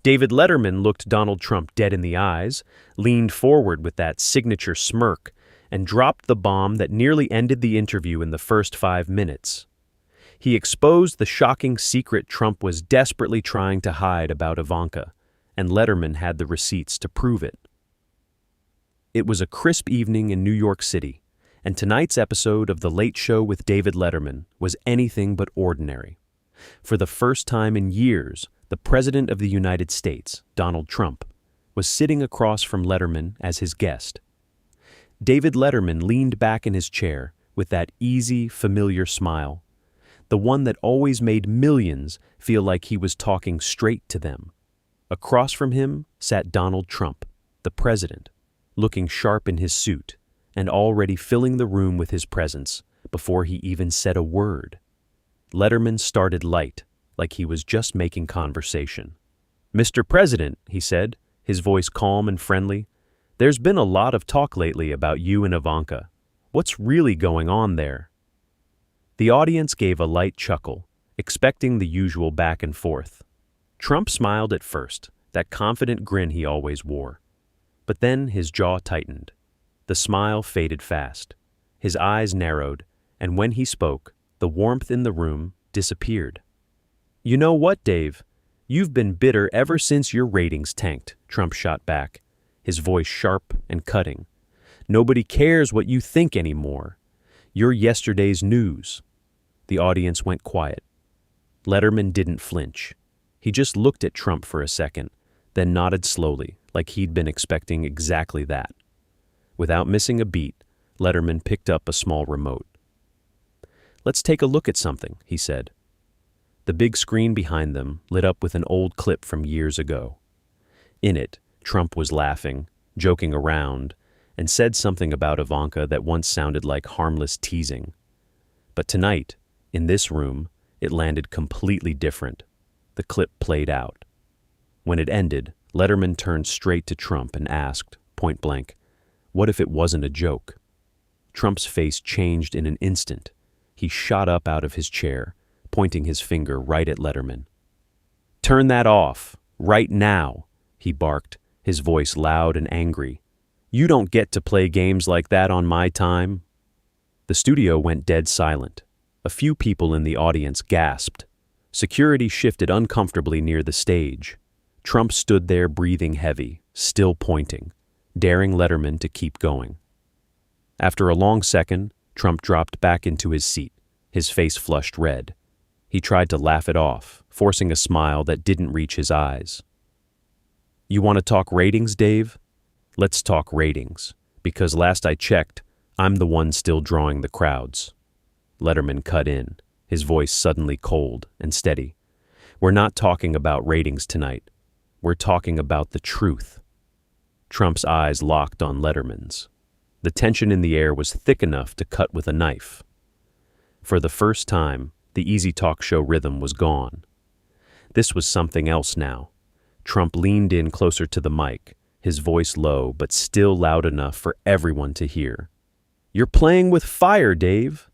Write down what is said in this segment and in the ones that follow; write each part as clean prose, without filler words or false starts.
David Letterman looked Donald Trump dead in the eyes, leaned forward with that signature smirk, and dropped the bomb that nearly ended the interview in the first 5 minutes. He exposed the shocking secret Trump was desperately trying to hide about Ivanka, and Letterman had the receipts to prove it. It was a crisp evening in New York City, and tonight's episode of The Late Show with David Letterman was anything but ordinary. For the first time in years, the President of the United States, Donald Trump, was sitting across from Letterman as his guest. David Letterman leaned back in his chair with that easy, familiar smile, the one that always made millions feel like he was talking straight to them. Across from him sat Donald Trump, the president, looking sharp in his suit and already filling the room with his presence before he even said a word. Letterman started light, like he was just making conversation. "Mr. President," he said, his voice calm and friendly, "there's been a lot of talk lately about you and Ivanka. What's really going on there?" The audience gave a light chuckle, expecting the usual back and forth. Trump smiled at first, that confident grin he always wore. But then his jaw tightened. The smile faded fast. His eyes narrowed, and when he spoke, the warmth in the room disappeared. "You know what, Dave? You've been bitter ever since your ratings tanked," Trump shot back, his voice sharp and cutting. "Nobody cares what you think anymore. You're yesterday's news." The audience went quiet. Letterman didn't flinch. He just looked at Trump for a second, then nodded slowly, like he'd been expecting exactly that. Without missing a beat, Letterman picked up a small remote. "Let's take a look at something," he said. The big screen behind them lit up with an old clip from years ago. In it, Trump was laughing, joking around, and said something about Ivanka that once sounded like harmless teasing. But tonight, in this room, it landed completely different. The clip played out. When it ended, Letterman turned straight to Trump and asked, point blank, "What if it wasn't a joke?" Trump's face changed in an instant. He shot up out of his chair, pointing his finger right at Letterman. "Turn that off, right now," he barked, his voice loud and angry. "You don't get to play games like that on my time." The studio went dead silent. A few people in the audience gasped. Security shifted uncomfortably near the stage. Trump stood there breathing heavy, still pointing, daring Letterman to keep going. After a long second, Trump dropped back into his seat, his face flushed red. He tried to laugh it off, forcing a smile that didn't reach his eyes. "You want to talk ratings, Dave? Let's talk ratings, because last I checked, I'm the one still drawing the crowds." Letterman cut in, his voice suddenly cold and steady. "We're not talking about ratings tonight. We're talking about the truth." Trump's eyes locked on Letterman's. The tension in the air was thick enough to cut with a knife. For the first time, the easy talk show rhythm was gone. This was something else now. Trump leaned in closer to the mic, his voice low but still loud enough for everyone to hear. "You're playing with fire, Dave."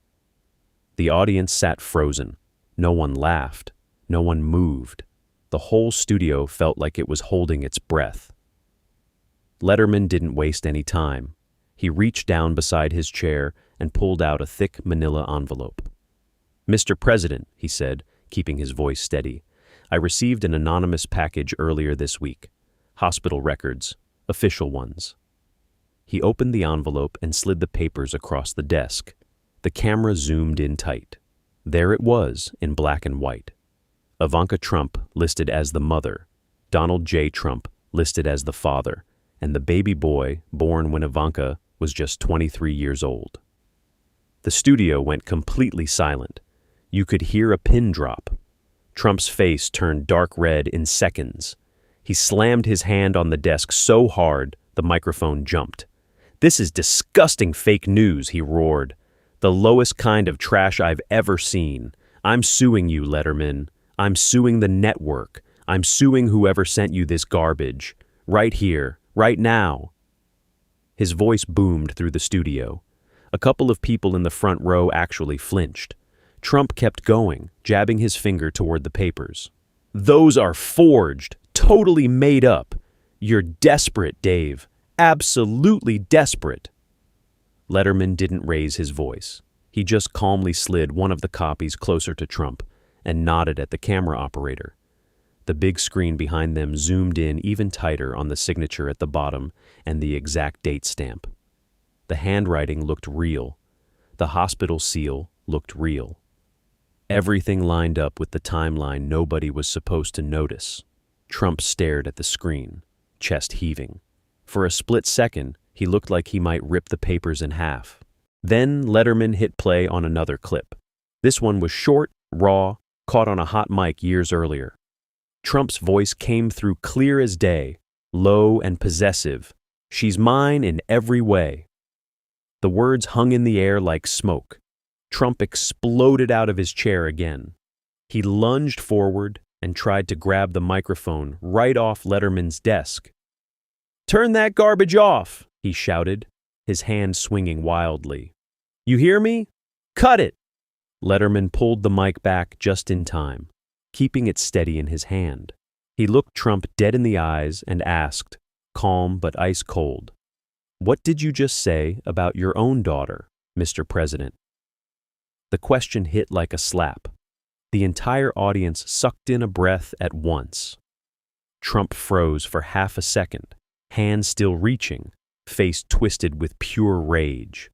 The audience sat frozen. No one laughed. No one moved. The whole studio felt like it was holding its breath. Letterman didn't waste any time. He reached down beside his chair and pulled out a thick manila envelope. "Mr. President," he said, keeping his voice steady, "I received an anonymous package earlier this week. Hospital records, official ones." He opened the envelope and slid the papers across the desk. The camera zoomed in tight. There it was, in black and white. Ivanka Trump listed as the mother, Donald J. Trump listed as the father, and the baby boy born when Ivanka was just 23 years old. The studio went completely silent. You could hear a pin drop. Trump's face turned dark red in seconds. He slammed his hand on the desk so hard the microphone jumped. "This is disgusting fake news," he roared. "The lowest kind of trash I've ever seen. I'm suing you, Letterman. I'm suing the network. I'm suing whoever sent you this garbage. Right here, right now." His voice boomed through the studio. A couple of people in the front row actually flinched. Trump kept going, jabbing his finger toward the papers. "Those are forged. Totally made up. You're desperate, Dave. Absolutely desperate." Letterman didn't raise his voice. He just calmly slid one of the copies closer to Trump and nodded at the camera operator. The big screen behind them zoomed in even tighter on the signature at the bottom and the exact date stamp. The handwriting looked real. The hospital seal looked real. Everything lined up with the timeline nobody was supposed to notice. Trump stared at the screen, chest heaving. For a split second, he looked like he might rip the papers in half. Then Letterman hit play on another clip. This one was short, raw, caught on a hot mic years earlier. Trump's voice came through clear as day, low and possessive. "She's mine in every way." The words hung in the air like smoke. Trump exploded out of his chair again. He lunged forward and tried to grab the microphone right off Letterman's desk. "Turn that garbage off," he shouted, his hand swinging wildly. "You hear me? Cut it!" Letterman pulled the mic back just in time, keeping it steady in his hand. He looked Trump dead in the eyes and asked, calm but ice cold, "What did you just say about your own daughter, Mr. President?" The question hit like a slap. The entire audience sucked in a breath at once. Trump froze for half a second, hand still reaching, face twisted with pure rage.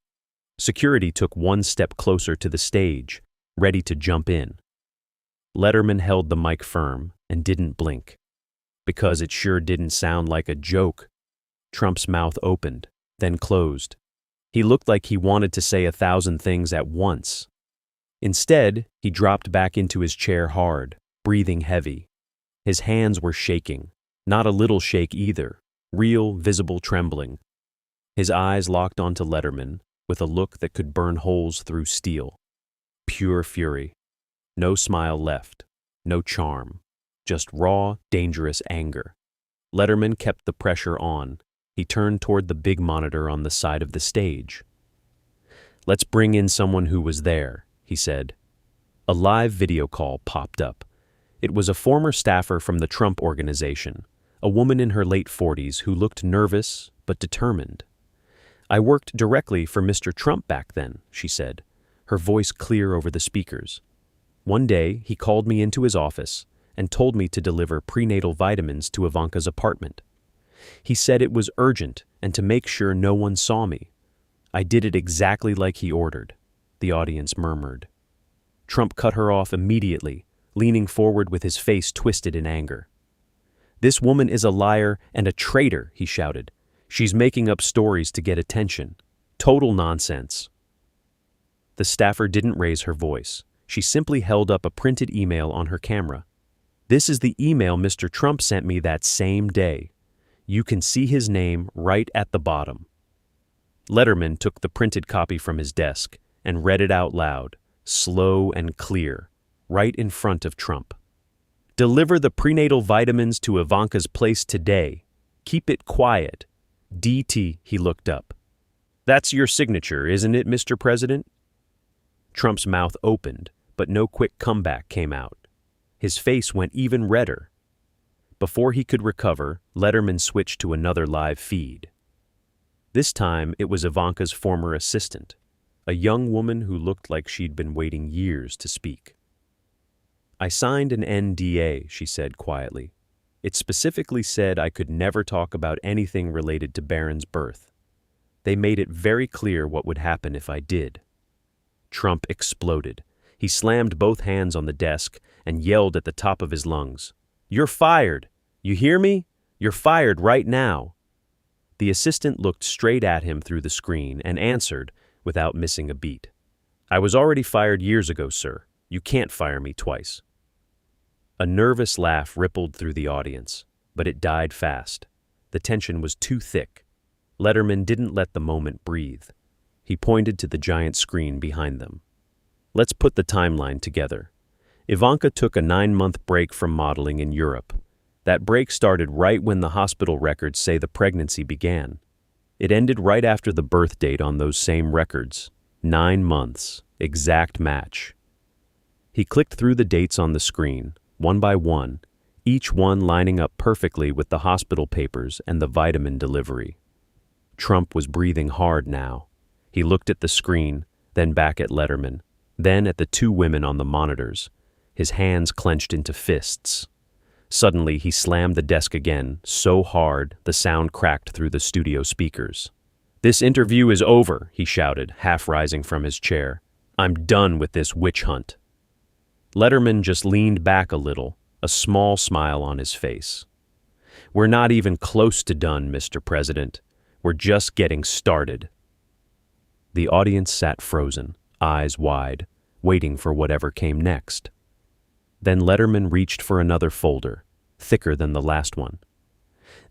Security took one step closer to the stage, ready to jump in. Letterman held the mic firm and didn't blink. Because it sure didn't sound like a joke. Trump's mouth opened, then closed. He looked like he wanted to say 1,000 things at once. Instead, he dropped back into his chair hard, breathing heavy. His hands were shaking, not a little shake either, real, visible trembling. His eyes locked onto Letterman with a look that could burn holes through steel. Pure fury. No smile left, no charm, just raw, dangerous anger. Letterman kept the pressure on. He turned toward the big monitor on the side of the stage. "Let's bring in someone who was there," he said. A live video call popped up. It was a former staffer from the Trump organization, a woman in her late 40s who looked nervous but determined. "I worked directly for Mr. Trump back then," she said, her voice clear over the speakers. "One day, he called me into his office and told me to deliver prenatal vitamins to Ivanka's apartment. He said it was urgent and to make sure no one saw me. I did it exactly like he ordered," the audience murmured. Trump cut her off immediately, leaning forward with his face twisted in anger. "This woman is a liar and a traitor," he shouted. "She's making up stories to get attention. Total nonsense." The staffer didn't raise her voice. She simply held up a printed email on her camera. "This is the email Mr. Trump sent me that same day. You can see his name right at the bottom." Letterman took the printed copy from his desk and read it out loud, slow and clear, right in front of Trump. "Deliver the prenatal vitamins to Ivanka's place today. Keep it quiet. DT," he looked up. "That's your signature, isn't it, Mr. President?" Trump's mouth opened, but no quick comeback came out. His face went even redder. Before he could recover, Letterman switched to another live feed. This time, it was Ivanka's former assistant, a young woman who looked like she'd been waiting years to speak. "I signed an NDA," she said quietly. "It specifically said I could never talk about anything related to Barron's birth. They made it very clear what would happen if I did." Trump exploded. He slammed both hands on the desk and yelled at the top of his lungs, "You're fired! You hear me? You're fired right now!" The assistant looked straight at him through the screen and answered, without missing a beat, "I was already fired years ago, sir. You can't fire me twice." A nervous laugh rippled through the audience, but it died fast. The tension was too thick. Letterman didn't let the moment breathe. He pointed to the giant screen behind them. "Let's put the timeline together. Ivanka took a 9-month break from modeling in Europe. That break started right when the hospital records say the pregnancy began. It ended right after the birth date on those same records. 9 months, exact match." He clicked through the dates on the screen, one by one, each one lining up perfectly with the hospital papers and the vitamin delivery. Trump was breathing hard now. He looked at the screen, then back at Letterman, then at the two women on the monitors, his hands clenched into fists. Suddenly, he slammed the desk again, so hard the sound cracked through the studio speakers. "This interview is over," he shouted, half rising from his chair. "I'm done with this witch hunt." Letterman just leaned back a little, a small smile on his face. "We're not even close to done, Mr. President. We're just getting started." The audience sat frozen, eyes wide, waiting for whatever came next. Then Letterman reached for another folder, thicker than the last one.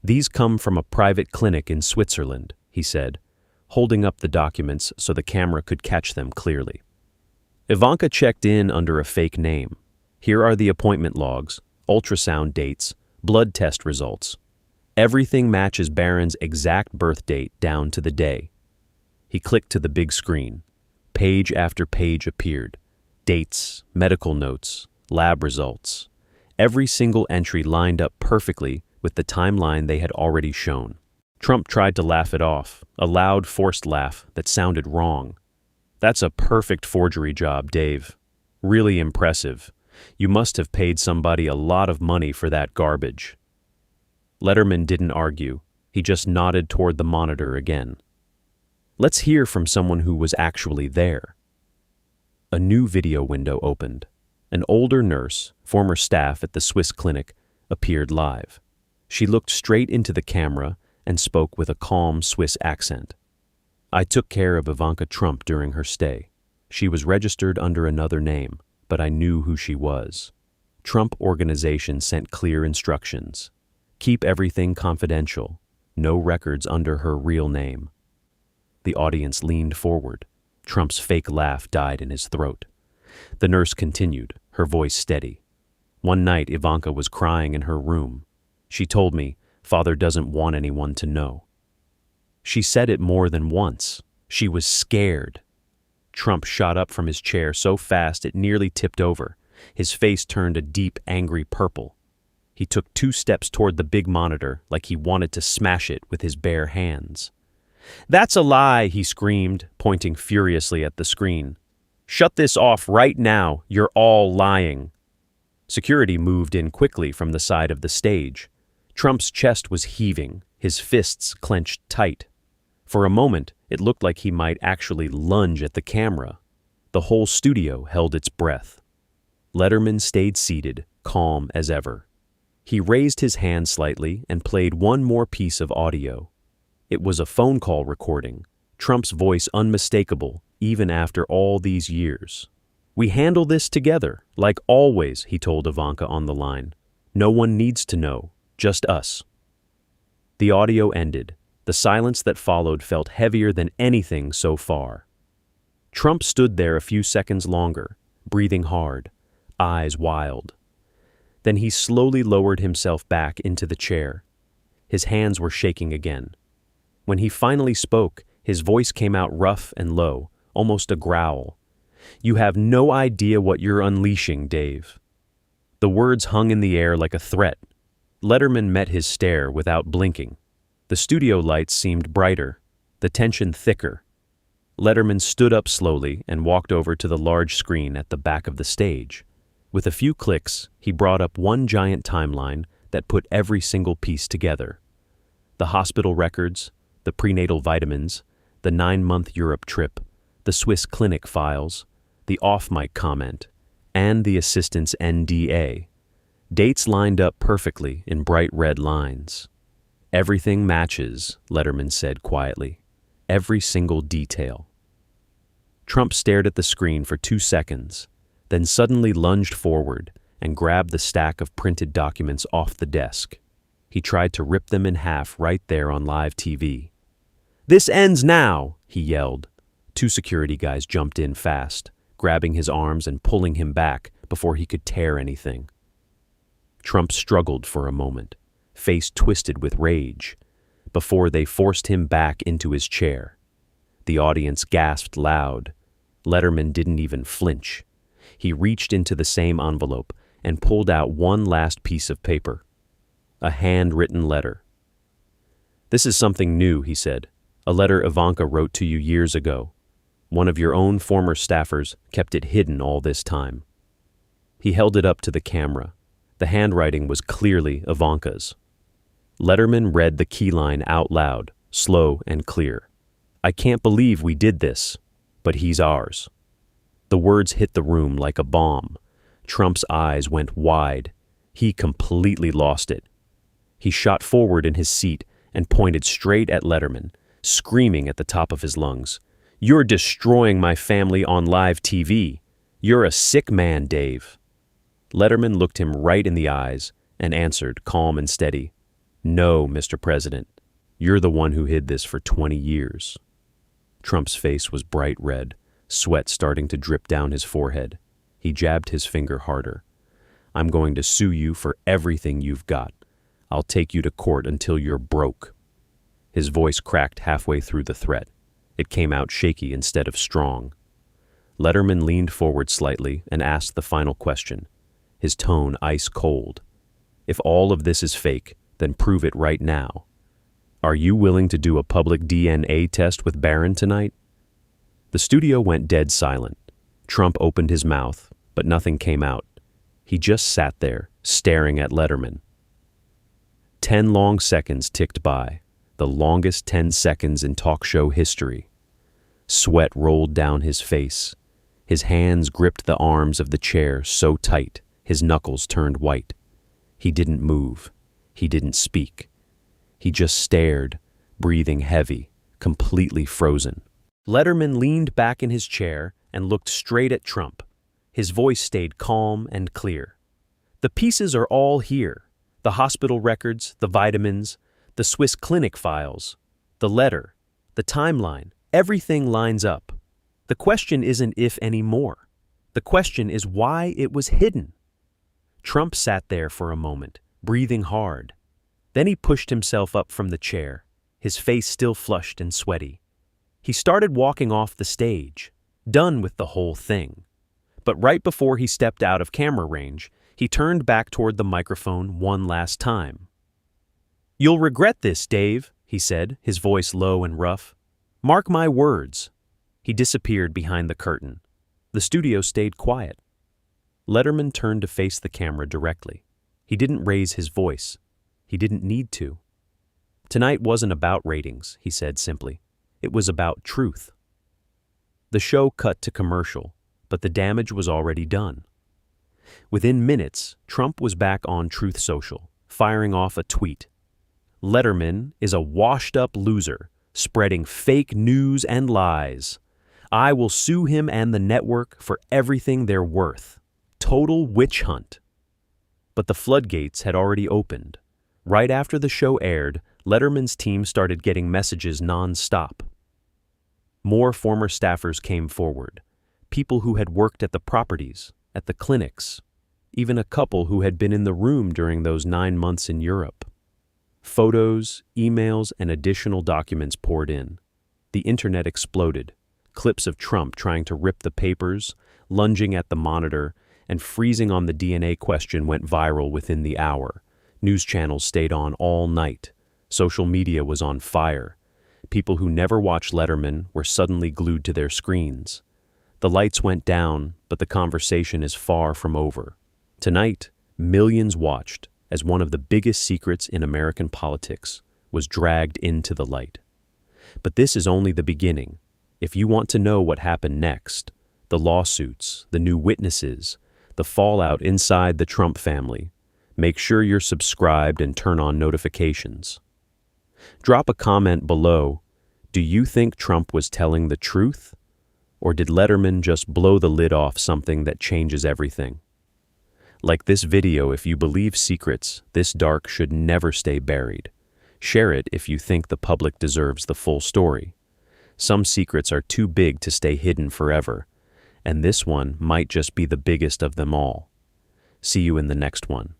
"These come from a private clinic in Switzerland," he said, holding up the documents so the camera could catch them clearly. Ivanka checked in under a fake name. Here are the appointment logs, ultrasound dates, blood test results. Everything matches Baron's exact birth date down to the day. He clicked to the big screen. Page after page appeared. Dates, medical notes, lab results. Every single entry lined up perfectly with the timeline they had already shown. Trump tried to laugh it off, a loud, forced laugh that sounded wrong. "That's a perfect forgery job, Dave. Really impressive. You must have paid somebody a lot of money for that garbage." Letterman didn't argue. He just nodded toward the monitor again. "Let's hear from someone who was actually there." A new video window opened. An older nurse, former staff at the Swiss clinic, appeared live. She looked straight into the camera and spoke with a calm Swiss accent. "I took care of Ivanka Trump during her stay. She was registered under another name, but I knew who she was. Trump Organization sent clear instructions. Keep everything confidential. No records under her real name." The audience leaned forward. Trump's fake laugh died in his throat. The nurse continued, her voice steady. "One night, Ivanka was crying in her room. She told me, 'Father doesn't want anyone to know.' She said it more than once. She was scared." Trump shot up from his chair so fast it nearly tipped over. His face turned a deep, angry purple. He took 2 steps toward the big monitor like he wanted to smash it with his bare hands. "That's a lie," he screamed, pointing furiously at the screen. "Shut this off right now. You're all lying." Security moved in quickly from the side of the stage. Trump's chest was heaving, his fists clenched tight. For a moment, it looked like he might actually lunge at the camera. The whole studio held its breath. Letterman stayed seated, calm as ever. He raised his hand slightly and played one more piece of audio. It was a phone call recording, Trump's voice unmistakable, even after all these years. "We handle this together, like always," he told Ivanka on the line. "No one needs to know, just us." The audio ended. The silence that followed felt heavier than anything so far. Trump stood there a few seconds longer, breathing hard, eyes wild. Then he slowly lowered himself back into the chair. His hands were shaking again. When he finally spoke, his voice came out rough and low, almost a growl. "You have no idea what you're unleashing, Dave." The words hung in the air like a threat. Letterman met his stare without blinking. The studio lights seemed brighter, the tension thicker. Letterman stood up slowly and walked over to the large screen at the back of the stage. With a few clicks, he brought up one giant timeline that put every single piece together. The hospital records, the prenatal vitamins, the 9-month Europe trip, the Swiss clinic files, the off-mic comment, and the assistant's NDA. Dates lined up perfectly in bright red lines. "Everything matches," Letterman said quietly. "Every single detail." Trump stared at the screen for 2 seconds, then suddenly lunged forward and grabbed the stack of printed documents off the desk. He tried to rip them in half right there on live TV. "This ends now!" he yelled. 2 security guys jumped in fast, grabbing his arms and pulling him back before he could tear anything. Trump struggled for a moment, face twisted with rage, before they forced him back into his chair. The audience gasped loud. Letterman didn't even flinch. He reached into the same envelope, and pulled out one last piece of paper. A handwritten letter. "This is something new," he said. "A letter Ivanka wrote to you years ago. One of your own former staffers kept it hidden all this time." He held it up to the camera. The handwriting was clearly Ivanka's. Letterman read the keyline out loud, slow and clear. "I can't believe we did this, but he's ours." The words hit the room like a bomb. Trump's eyes went wide. He completely lost it. He shot forward in his seat and pointed straight at Letterman, screaming at the top of his lungs. "You're destroying my family on live TV. You're a sick man, Dave." Letterman looked him right in the eyes and answered, calm and steady, "No, Mr. President. You're the one who hid this for 20 years. Trump's face was bright red, sweat starting to drip down his forehead. He jabbed his finger harder. "I'm going to sue you for everything you've got. I'll take you to court until you're broke." His voice cracked halfway through the threat. It came out shaky instead of strong. Letterman leaned forward slightly and asked the final question, his tone ice cold. "If all of this is fake, then prove it right now. Are you willing to do a public DNA test with Barron tonight?" The studio went dead silent. Trump opened his mouth, but nothing came out. He just sat there, staring at Letterman. 10 long seconds ticked by, the longest 10 seconds in talk show history. Sweat rolled down his face. His hands gripped the arms of the chair so tight, his knuckles turned white. He didn't move. He didn't speak. He just stared, breathing heavy, completely frozen. Letterman leaned back in his chair and looked straight at Trump. His voice stayed calm and clear. "The pieces are all here. The hospital records, the vitamins, the Swiss clinic files, the letter, the timeline, everything lines up. The question isn't if anymore. The question is why it was hidden." Trump sat there for a moment, breathing hard. Then he pushed himself up from the chair, his face still flushed and sweaty. He started walking off the stage, done with the whole thing. But right before he stepped out of camera range, he turned back toward the microphone one last time. "You'll regret this, Dave," he said, his voice low and rough. "Mark my words." He disappeared behind the curtain. The studio stayed quiet. Letterman turned to face the camera directly. He didn't raise his voice. He didn't need to. "Tonight wasn't about ratings," he said simply. "It was about truth." The show cut to commercial, but the damage was already done. Within minutes, Trump was back on Truth Social, firing off a tweet. "Letterman is a washed-up loser, spreading fake news and lies. I will sue him and the network for everything they're worth. Total witch hunt." But the floodgates had already opened. Right after the show aired, Letterman's team started getting messages non-stop. More former staffers came forward, people who had worked at the properties, at the clinics, even a couple who had been in the room during those 9 months in Europe. Photos, emails, and additional documents poured in. The internet exploded. Clips of Trump trying to rip the papers, lunging at the monitor, and freezing on the DNA question went viral within the hour. News channels stayed on all night. Social media was on fire. People who never watched Letterman were suddenly glued to their screens. The lights went down, but the conversation is far from over. Tonight, millions watched as one of the biggest secrets in American politics was dragged into the light. But this is only the beginning. If you want to know what happened next, the lawsuits, the new witnesses, the fallout inside the Trump family, make sure you're subscribed and turn on notifications. Drop a comment below. Do you think Trump was telling the truth? Or did Letterman just blow the lid off something that changes everything? Like this video, if you believe secrets this dark should never stay buried. Share it if you think the public deserves the full story. Some secrets are too big to stay hidden forever, and this one might just be the biggest of them all. See you in the next one.